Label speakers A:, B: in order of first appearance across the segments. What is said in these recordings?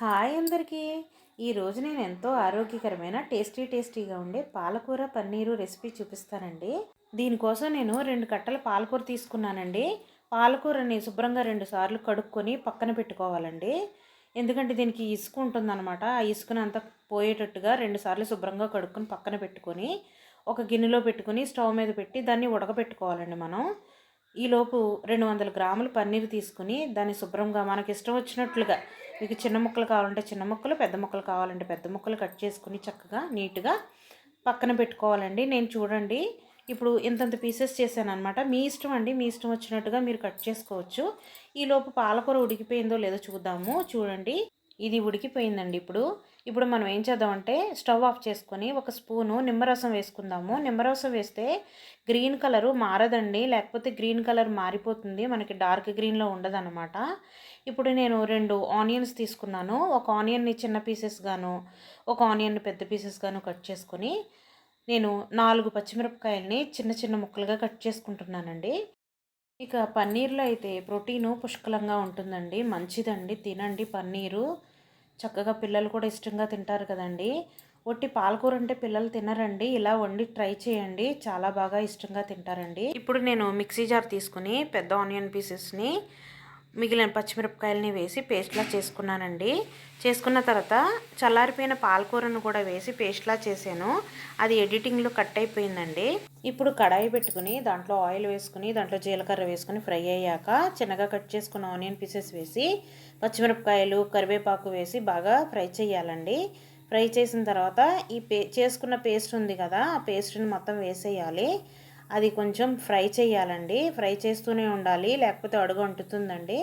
A: Hi అందరికీ. ఈరోజు నేను ఎంతో ఆరోగ్యకరమైన టేస్టీగా ఉండే పాలకూర పన్నీరు రెసిపీ చూపిస్తానండి. దీనికోసం నేను 2 కట్టల పాలకూర తీసుకున్నానండి. పాలకూరని శుభ్రంగా 2 సార్లు కడుక్కొని పక్కన పెట్టుకోవాలండి. ఎందుకంటే దీనికి ఇసుక ఉంటుందన్నమాట. ఆ ఇసుకనంతా పోయేటట్టుగా 2 సార్లు శుభ్రంగా కడుక్కొని పక్కన పెట్టుకొని ఒక గిన్నెలో పెట్టుకొని స్టవ్ మీద పెట్టి దాన్ని ఉడకబెట్టుకోవాలండి మనం. ఈలోపు 200 గ్రాములు పన్నీరు తీసుకుని దాన్ని శుభ్రంగా మనకి ఇష్టం వచ్చినట్లుగా, మీకు చిన్న ముక్కలు కావాలంటే చిన్న ముక్కలు, పెద్ద ముక్కలు కావాలంటే పెద్ద ముక్కలు కట్ చేసుకుని చక్కగా నీట్గా పక్కన పెట్టుకోవాలండి. నేను చూడండి ఇప్పుడు ఇంతంత పీసెస్ చేశాను అనమాట. మీ ఇష్టం అండి, మీ ఇష్టం వచ్చినట్టుగా మీరు కట్ చేసుకోవచ్చు. ఈలోపు పాలకూర ఉడికిపోయిందో లేదో చూద్దాము. చూడండి, ఇది ఉడికిపోయిందండి. ఇప్పుడు మనం ఏం చేద్దామంటే స్టవ్ ఆఫ్ చేసుకొని ఒక స్పూను నిమ్మరసం వేసుకుందాము. నిమ్మరసం వేస్తే గ్రీన్ కలరు మారదండి, లేకపోతే గ్రీన్ కలర్ మారిపోతుంది, మనకి డార్క్ గ్రీన్లో ఉండదన్నమాట. ఇప్పుడు నేను 2 ఆనియన్స్ తీసుకున్నాను. ఒక ఆనియన్ని చిన్న పీసెస్ గాను, ఒక ఆనియన్ని పెద్ద పీసెస్ గాను కట్ చేసుకొని నేను 4 పచ్చిమిరపకాయలని చిన్న చిన్న ముక్కలుగా కట్ చేసుకుంటున్నానండి. ఇక పన్నీర్లో అయితే ప్రోటీను పుష్కలంగా ఉంటుందండి, మంచిదండి, తినండి పన్నీరు. చక్కగా పిల్లలు కూడా ఇష్టంగా తింటారు కదండి. ఒట్టి పాలకూర అంటే పిల్లలు తినరండి, ఇలా వండి ట్రై చేయండి, చాలా బాగా ఇష్టంగా తింటారండి. ఇప్పుడు నేను మిక్సీ జార్ తీసుకుని పెద్ద ఆనియన్ పీసెస్ని మిగిలిన పచ్చిమిరపకాయలని వేసి పేస్ట్లా చేసుకున్నానండి. చేసుకున్న తర్వాత చల్లారిపోయిన పాలకూరను కూడా వేసి పేస్ట్లా చేశాను. అది ఎడిటింగ్లో కట్ అయిపోయిందండి. ఇప్పుడు కడాయి పెట్టుకుని దాంట్లో ఆయిల్ వేసుకుని దాంట్లో జీలకర్ర వేసుకుని ఫ్రై అయ్యాక చిన్నగా కట్ చేసుకున్న ఆనియన్ పీసెస్ వేసి పచ్చిమిరపకాయలు కరివేపాకు వేసి బాగా ఫ్రై చేయాలండి. ఫ్రై చేసిన తర్వాత ఈ చేసుకున్న పేస్ట్ ఉంది కదా, ఆ పేస్ట్ని మొత్తం వేసేయాలి. అది కొంచెం ఫ్రై చేయాలండి, ఫ్రై చేస్తూనే ఉండాలి, లేకపోతే అడుగు అంటుతుందండి.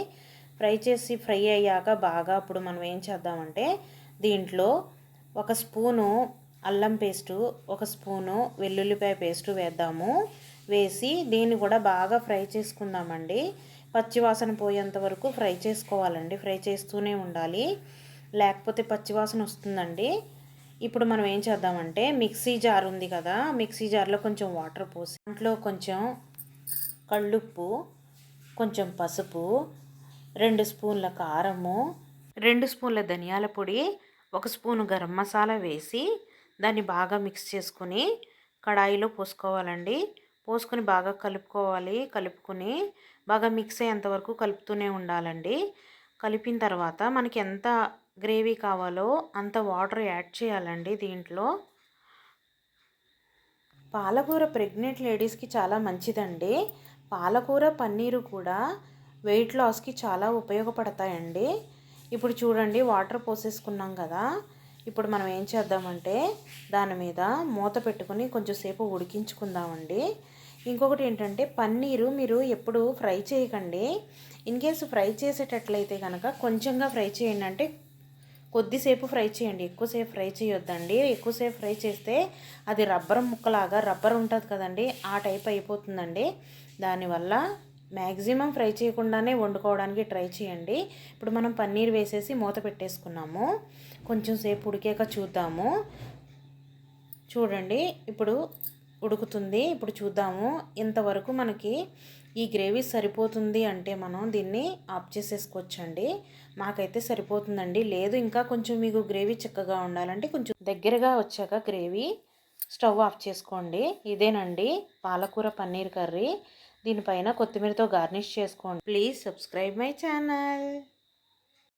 A: ఫ్రై అయ్యాక బాగా అప్పుడు మనం ఏం చేద్దామంటే దీంట్లో ఒక స్పూను అల్లం పేస్టు, ఒక స్పూను వెల్లుల్లిపాయ పేస్టు వేద్దాము. వేసి దీన్ని కూడా బాగా ఫ్రై చేసుకుందామండి. పచ్చివాసన పోయేంత వరకు ఫ్రై చేసుకోవాలండి, ఫ్రై చేస్తూనే ఉండాలి, లేకపోతే పచ్చివాసన వస్తుందండి. ఇప్పుడు మనం ఏం చేద్దామంటే మిక్సీ జార్ ఉంది కదా, మిక్సీ జార్లో కొంచెం వాటర్ పోసి దాంట్లో కొంచెం కళ్ళుప్పు, కొంచెం పసుపు, 2 స్పూన్ల కారము, 2 స్పూన్ల ధనియాల పొడి, 1 స్పూను గరం మసాలా వేసి దాన్ని బాగా మిక్స్ చేసుకుని కడాయిలో పోసుకోవాలండి. పోసుకొని బాగా కలుపుకొని బాగా మిక్స్ అయ్యేంత వరకు కలుపుతూనే ఉండాలండి. కలిపిన తర్వాత మనకి ఎంత గ్రేవీ కావాలో అంత వాటర్ యాడ్ చేయాలండి. దీంట్లో పాలకూర ప్రెగ్నెంట్ లేడీస్కి చాలా మంచిదండి. పాలకూర పన్నీరు కూడా వెయిట్ లాస్కి చాలా ఉపయోగపడతాయండి. ఇప్పుడు చూడండి, వాటర్ పోసేసుకున్నాం కదా. ఇప్పుడు మనం ఏం చేద్దామంటే దాని మీద మూత పెట్టుకుని కొంచెం సేపు ఉడికించుకుందామండి. ఇంకొకటి ఏంటంటే పన్నీరు మీరు ఎప్పుడు ఫ్రై చేయకండి. ఇన్ కేసు ఫ్రై చేసేటట్లయితే కనుక కొంచెంగా ఫ్రై చేయండి, అంటే కొద్దిసేపు ఫ్రై చేయండి, ఎక్కువసేపు ఫ్రై చేయొద్దండి. ఎక్కువసేపు ఫ్రై చేస్తే అది రబ్బర్ ఉంటుంది కదండి, ఆ టైప్ అయిపోతుందండి. దానివల్ల మ్యాక్సిమం ఫ్రై చేయకుండానే వండుకోవడానికి ట్రై చేయండి. ఇప్పుడు మనం పన్నీర్ వేసేసి మూత పెట్టేసుకున్నాము. కొంచెం సేపు ఉడికాక చూద్దాము. చూడండి, ఇప్పుడు ఉడుకుతుంది. ఇప్పుడు చూద్దాము, ఇంతవరకు మనకి ఈ గ్రేవీ సరిపోతుంది అంటే మనం దీన్ని ఆఫ్ చేసేసుకోవచ్చండి. మాకైతే సరిపోతుందండి. లేదు ఇంకా కొంచెం మీకు గ్రేవీ చిక్కగా ఉండాలంటే కొంచెం దగ్గరగా వచ్చాక గ్రేవీ స్టవ్ ఆఫ్ చేసుకోండి. ఇదేనండి పాలకూర పన్నీర్ కర్రీ. దీనిపైన కొత్తిమీరతో గార్నిష్ చేసుకోండి. Please subscribe my channel.